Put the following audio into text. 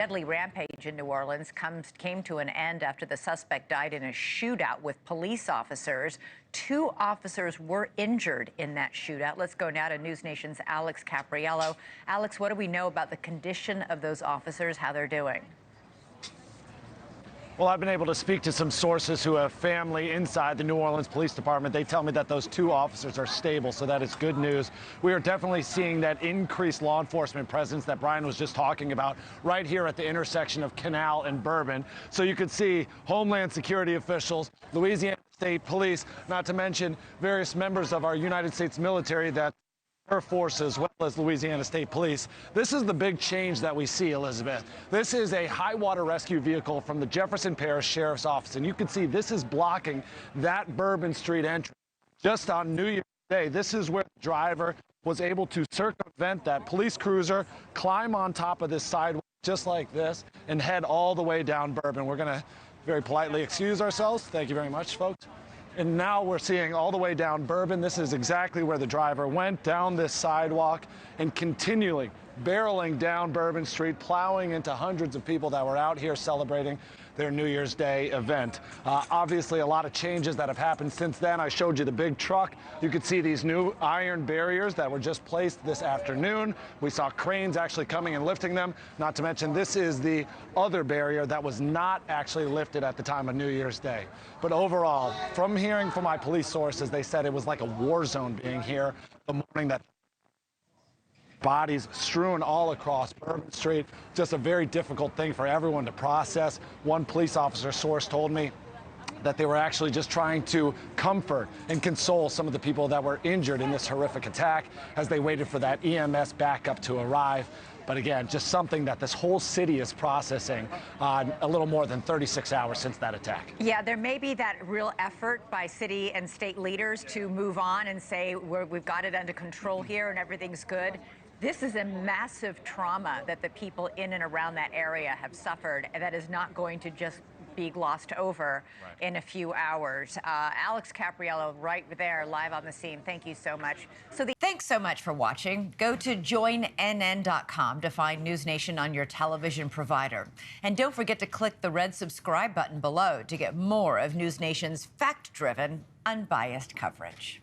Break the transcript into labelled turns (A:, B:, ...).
A: Deadly rampage in New Orleans came to an end after the suspect died in a shootout with police officers. 2 officers were injured in that shootout. Let's go now to NewsNation's Alex Caprariello. Alex, what do we know about the condition of those officers, how they're doing?
B: Well, I've been able to speak to some sources who have family inside the New Orleans Police Department. They tell me that those 2 officers are stable, so that is good news. We are definitely seeing that increased law enforcement presence that Brian was just talking about right here at the intersection of Canal and Bourbon. So you can see Homeland Security officials, Louisiana State Police, not to mention various members of our United States military that Air Force as well as Louisiana State Police. This is the big change that we see, Elizabeth. This is a high water rescue vehicle from the Jefferson Parish Sheriff's Office, and you can see this is blocking that Bourbon Street entrance just on New Year's Day. This is where the driver was able to circumvent that police cruiser, climb on top of this sidewalk just like this, and head all the way down Bourbon. We're going to very politely excuse ourselves. Thank you very much, folks. And now we're seeing all the way down Bourbon. This is exactly where the driver went down this sidewalk and continually barreling down Bourbon Street, plowing into hundreds of people that were out here celebrating their New Year's Day event. Obviously, a lot of changes that have happened since then. I showed you the big truck. You could see these new iron barriers that were just placed this afternoon. We saw cranes actually coming and lifting them. Not to mention, this is the other barrier that was not actually lifted at the time of New Year's Day. But overall, from hearing from my police sources, they said it was like a war zone being here the morning that bodies strewn all across Bourbon Street. Just a very difficult thing for everyone to process. One police officer source told me that they were actually just trying to comfort and console some of the people that were injured in this horrific attack as they waited for that EMS backup to arrive. But again, just something that this whole city is processing a little more than 36 hours since that attack.
A: Yeah, there may be that real effort by city and state leaders to move on and say we've got it under control here and everything's good. This is a massive trauma that the people in and around that area have suffered, and that is not going to just be glossed over in a few hours. Alex Caprariello right there live on the scene. Thank you so much. Thanks so much for watching. Go to joinnn.com to find NewsNation on your television provider. And don't forget to click the red subscribe button below to get more of NewsNation's fact-driven, unbiased coverage.